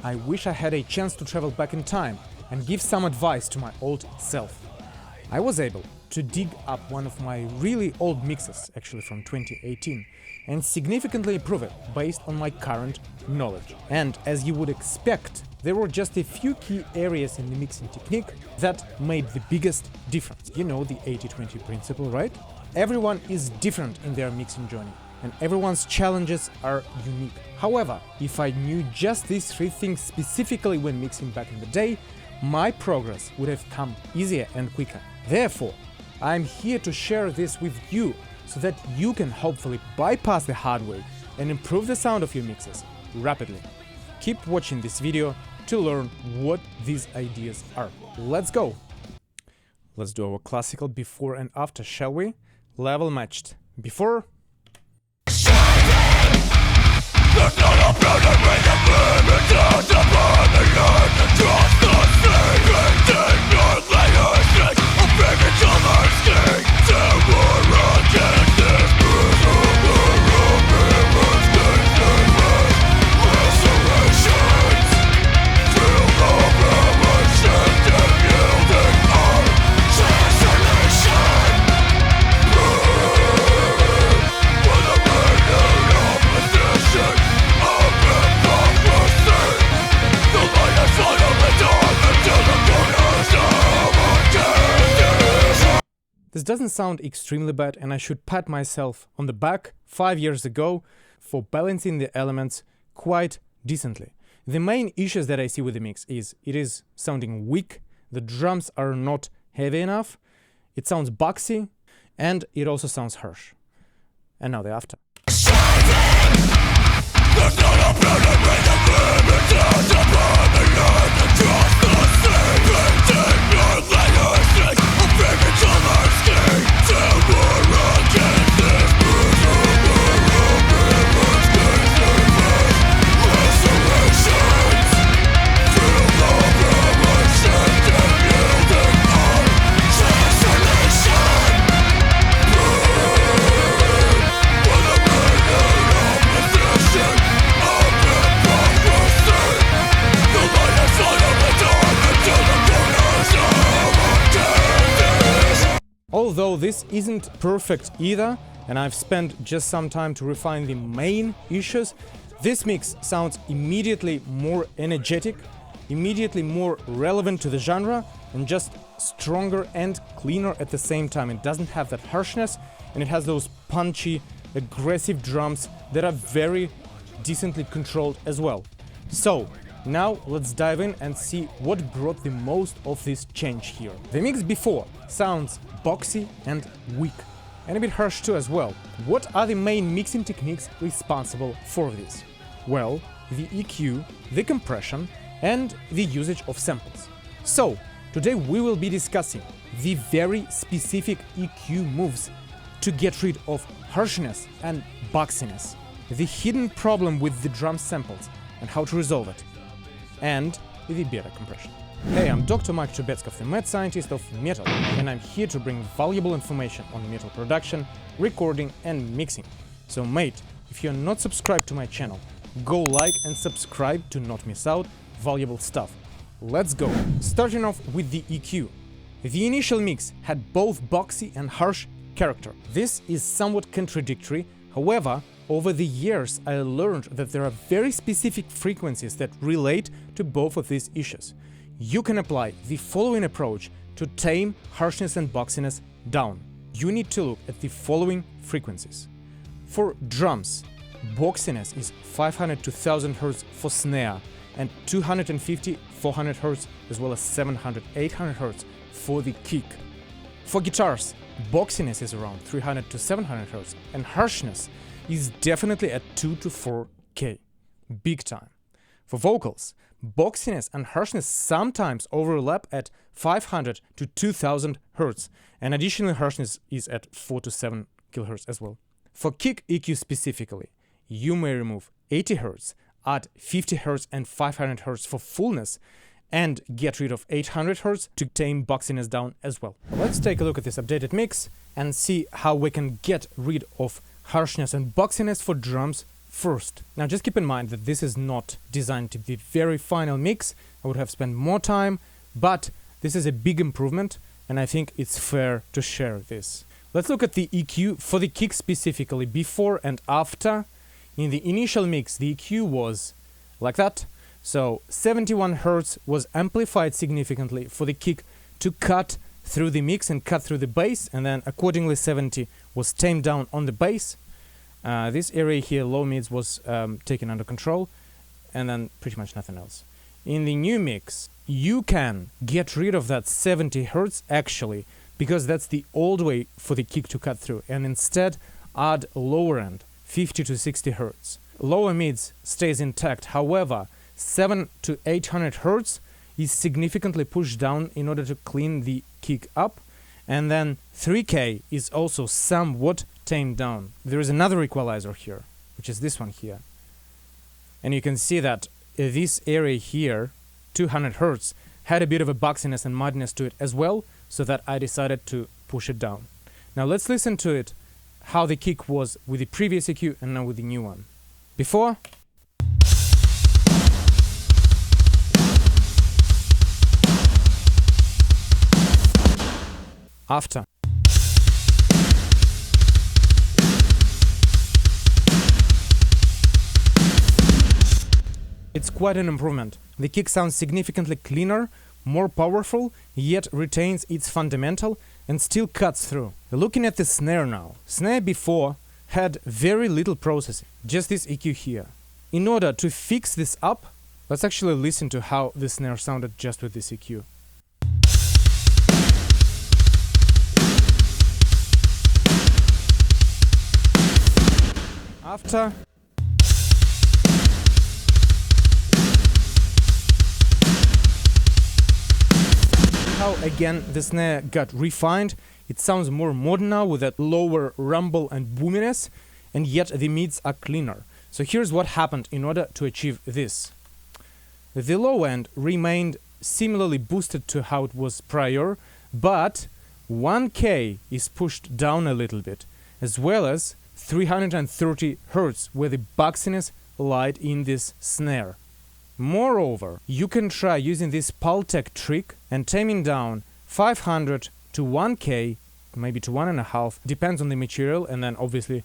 I wish I had a chance to travel back in time and give some advice to my old self. I was able to dig up one of my really old mixes, actually from 2018, and significantly improve it based on my current knowledge. And as you would expect, there were just a few key areas in the mixing technique that made the biggest difference. You know the 80-20 principle, right? Everyone is different in their mixing journey, and everyone's challenges are unique. However, if I knew just these three things specifically when mixing back in the day, my progress would have come easier and quicker. Therefore, I'm here to share this with you so that you can hopefully bypass the hard way and improve the sound of your mixes rapidly. Keep watching this video to learn what these ideas are. Let's go! Let's do our classical before and after, shall we? Level matched. Before. This doesn't sound extremely bad, and I should pat myself on the back 5 years ago for balancing the elements quite decently. The main issues that I see with the mix is it is sounding weak, the drums are not heavy enough, it sounds boxy, and it also sounds harsh. And now the after. Although this isn't perfect either, and I've spent just some time to refine the main issues, this mix sounds immediately more energetic, immediately more relevant to the genre, and just stronger and cleaner at the same time. It doesn't have that harshness, and it has those punchy, aggressive drums that are very decently controlled as well. So, now let's dive in and see what brought the most of this change here. The mix before sounds boxy and weak, and a bit harsh too as well. What are the main mixing techniques responsible for this? Well, the EQ, the compression, and the usage of samples. So, today we will be discussing the very specific EQ moves to get rid of harshness and boxiness, the hidden problem with the drum samples and how to resolve it, and the beta compression. Hey, I'm Dr. Mike Trubetskov, the mad scientist of metal, and I'm here to bring valuable information on metal production, recording and mixing. So mate, if you're not subscribed to my channel, go like and subscribe to not miss out valuable stuff. Let's go! Starting off with the EQ. The initial mix had both boxy and harsh character. This is somewhat contradictory, however, over the years I learned that there are very specific frequencies that relate to both of these issues. You can apply the following approach to tame harshness and boxiness down. You need to look at the following frequencies. For drums, boxiness is 500 to 1000 Hz for snare and 250-400 Hz as well as 700-800 Hz for the kick. For guitars, boxiness is around 300 to 700 Hz and harshness is definitely at 2 to 4K. Big time. For vocals, boxiness and harshness sometimes overlap at 500 to 2000 Hz, and additionally harshness is at 4 to 7 kHz as well. For kick EQ specifically, you may remove 80 Hz, add 50 Hz and 500 Hz for fullness, and get rid of 800 Hz to tame boxiness down as well. Let's take a look at this updated mix and see how we can get rid of harshness and boxiness for drums first. Now just keep in mind that this is not designed to be very final mix. I would have spent more time, but this is a big improvement, and I think it's fair to share this. Let's look at the EQ for the kick specifically, before and after. In the initial mix, the EQ was like that. So 71 Hz was amplified significantly for the kick to cut through the mix and cut through the bass, and then accordingly 70 was tamed down on the bass. This area here, low mids, was taken under control, and then pretty much nothing else. In the new mix, you can get rid of that 70 Hz actually, because that's the old way for the kick to cut through, and instead add lower end, 50 to 60 Hz. Lower mids stays intact, however, 7 to 800 Hz is significantly pushed down in order to clean the kick up, and then 3K is also somewhat tamed down. There is another equalizer here, which is this one here. And you can see that this area here, 200 Hz, had a bit of a boxiness and muddiness to it as well, so that I decided to push it down. Now let's listen to it, how the kick was with the previous EQ and now with the new one. Before. After. It's quite an improvement. The kick sounds significantly cleaner, more powerful, yet retains its fundamental and still cuts through. Looking at the snare now. Snare before had very little processing, just this EQ here. In order to fix this up, let's actually listen to how the snare sounded just with this EQ. After. How again the snare got refined. It sounds more modern now with that lower rumble and boominess, and yet the mids are cleaner. So here's what happened in order to achieve this. The low end remained similarly boosted to how it was prior, but 1K is pushed down a little bit, as well as 330 Hz, where the boxiness lied in this snare. Moreover, you can try using this Pultec trick and taming down 500 to 1K, maybe to 1.5, depends on the material, and then obviously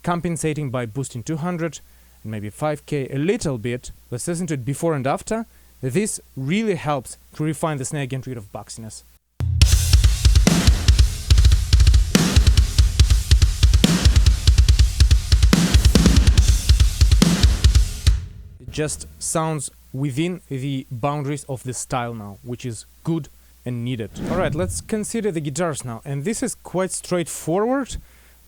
compensating by boosting 200 and maybe 5K a little bit. Let's listen to it before and after. This really helps to refine the snare, get rid of boxiness. Just sounds within the boundaries of the style now, which is good and needed. Alright, let's consider the guitars now, and this is quite straightforward,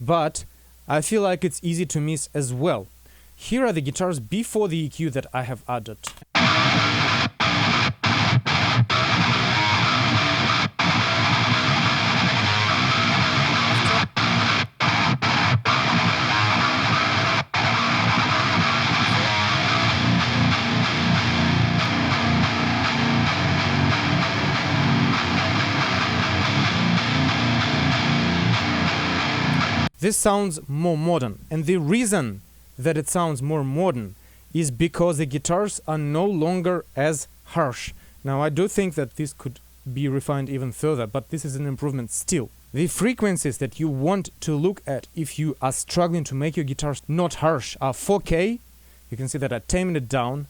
but I feel like it's easy to miss as well. Here are the guitars before the EQ that I have added. This sounds more modern, and the reason that it sounds more modern is because the guitars are no longer as harsh. Now I do think that this could be refined even further, but this is an improvement still. The frequencies that you want to look at if you are struggling to make your guitars not harsh are 4K, you can see that I tamed it down,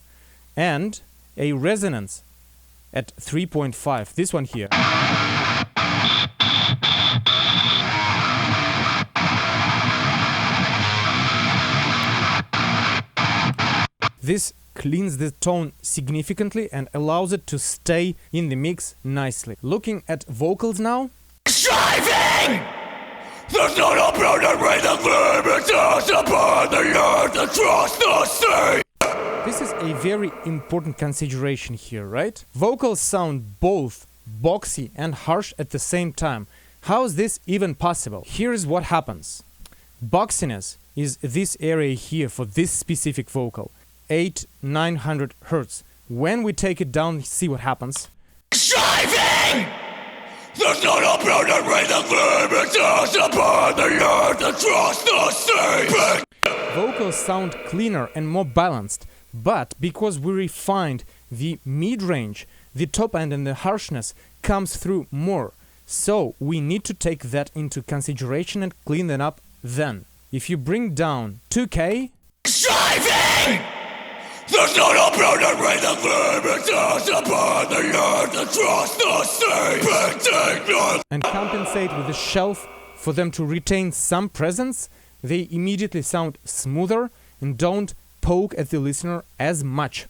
and a resonance at 3.5, this one here. This cleans the tone significantly and allows it to stay in the mix nicely. Looking at vocals now. Striving! There's not a broader way that limits us upon the earth across the sea! This is a very important consideration here, right? Vocals sound both boxy and harsh at the same time. How is this even possible? Here is what happens. Boxiness is this area here for this specific vocal. 800-900 Hz. When we take it down, see what happens. Striving! There's not a broader way that limits us upon the earth across the sea! vocals sound cleaner and more balanced, but because we refined the mid-range, the top end and the harshness comes through more. So we need to take that into consideration and clean that up then. If you bring down 2K, Striving! There's not a broader way that limits upon the earth across the sea, and compensate with the shelf for them to retain some presence, they immediately sound smoother and don't poke at the listener as much.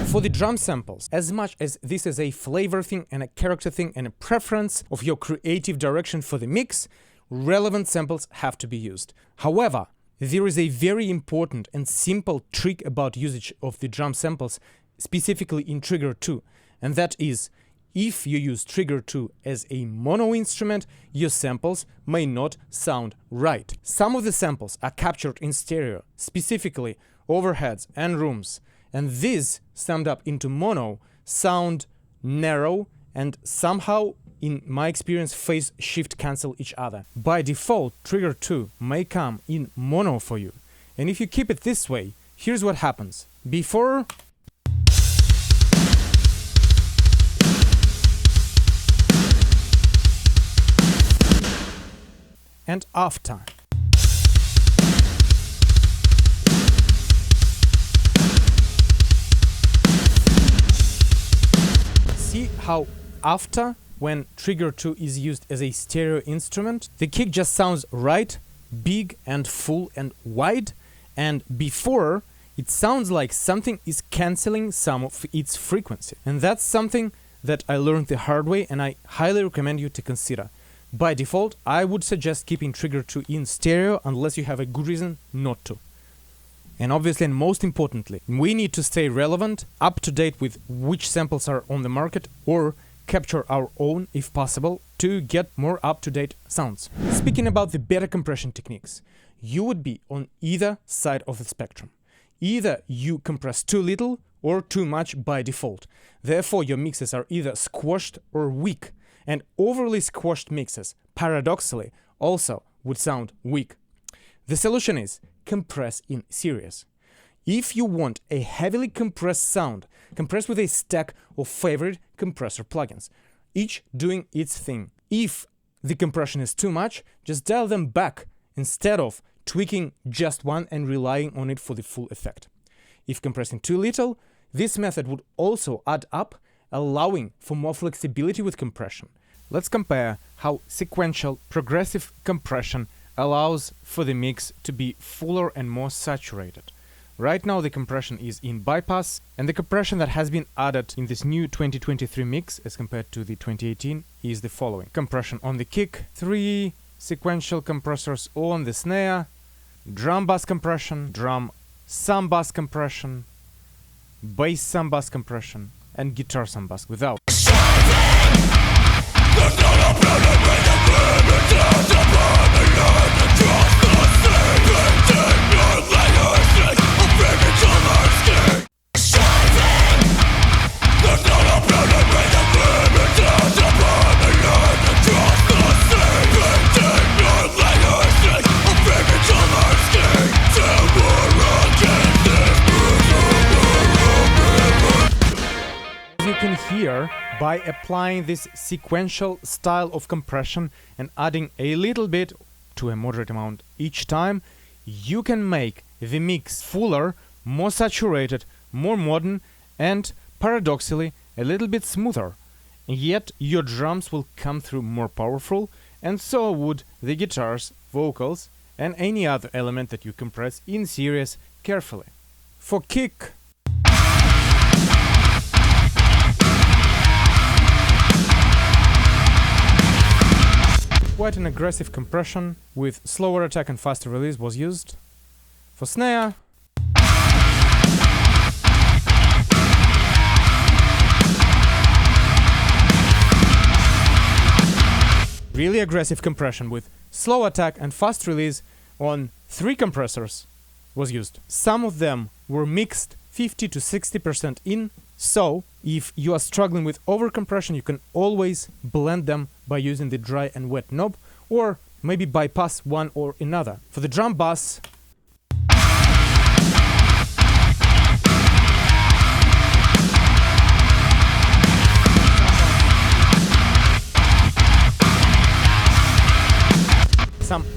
For the drum samples, as much as this is a flavor thing and a character thing and a preference of your creative direction for the mix, relevant samples have to be used. However, there is a very important and simple trick about usage of the drum samples, specifically in Trigger 2, and that is, if you use Trigger 2 as a mono instrument, your samples may not sound right. Some of the samples are captured in stereo, specifically overheads and rooms, and these, summed up into mono, sound narrow and somehow, in my experience, phase shift cancel each other. By default, Trigger 2 may come in mono for you, and if you keep it this way, here's what happens. Before and after. See how after, when Trigger 2 is used as a stereo instrument, the kick just sounds right, big and full and wide, and before, it sounds like something is canceling some of its frequency. And that's something that I learned the hard way, and I highly recommend you to consider. By default, I would suggest keeping Trigger 2 in stereo unless you have a good reason not to. And obviously, and most importantly, we need to stay relevant, up to date with which samples are on the market, or capture our own if possible, to get more up-to-date sounds. Speaking about the better compression techniques, you would be on either side of the spectrum. Either you compress too little or too much by default. Therefore, your mixes are either squashed or weak, and overly squashed mixes, paradoxically, also would sound weak. The solution is compress in series. If you want a heavily compressed sound, compress with a stack of favorite compressor plugins, each doing its thing. If the compression is too much, just dial them back instead of tweaking just one and relying on it for the full effect. If compressing too little, this method would also add up, allowing for more flexibility with compression. Let's compare how sequential progressive compression allows for the mix to be fuller and more saturated. Right now the compression is in bypass, and the compression that has been added in this new 2023 mix as compared to the 2018 is the following. Compression on the kick, 3 sequential compressors on the snare, drum bass compression, drum some bass compression, bass some bass compression, and guitar some bass without. By applying this sequential style of compression and adding a little bit to a moderate amount each time, you can make the mix fuller, more saturated, more modern, and paradoxically a little bit smoother. Yet your drums will come through more powerful, and so would the guitars, vocals, and any other element that you compress in series carefully. For kick, quite an aggressive compression with slower attack and faster release was used. For snare, really aggressive compression with slow attack and fast release on 3 compressors was used. Some of them were mixed 50 to 60% in, so if you are struggling with overcompression, you can always blend them by using the dry and wet knob, or maybe bypass one or another. For the drum bass,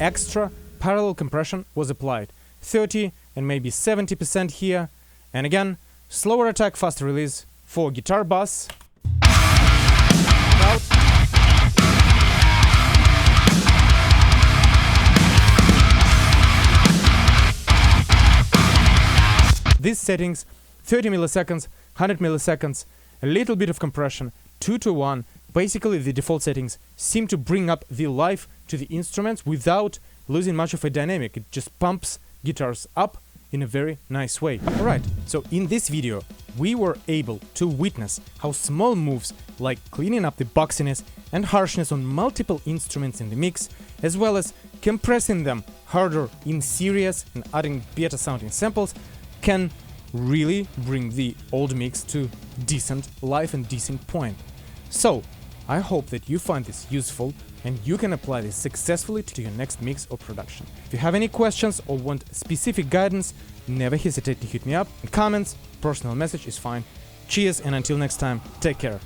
extra parallel compression was applied, 30 and maybe 70% here, and again, slower attack, faster release for guitar bass. Out. These settings, 30 milliseconds, 100 milliseconds, a little bit of compression, 2:1, basically the default settings seem to bring up the life to the instruments without losing much of a dynamic. It just pumps guitars up in a very nice way. Alright, so in this video we were able to witness how small moves like cleaning up the boxiness and harshness on multiple instruments in the mix, as well as compressing them harder in series and adding better sounding samples, can really bring the old mix to decent life and decent point. So, I hope that you find this useful and you can apply this successfully to your next mix or production. If you have any questions or want specific guidance, never hesitate to hit me up in comments, personal message is fine. Cheers, and until next time, take care.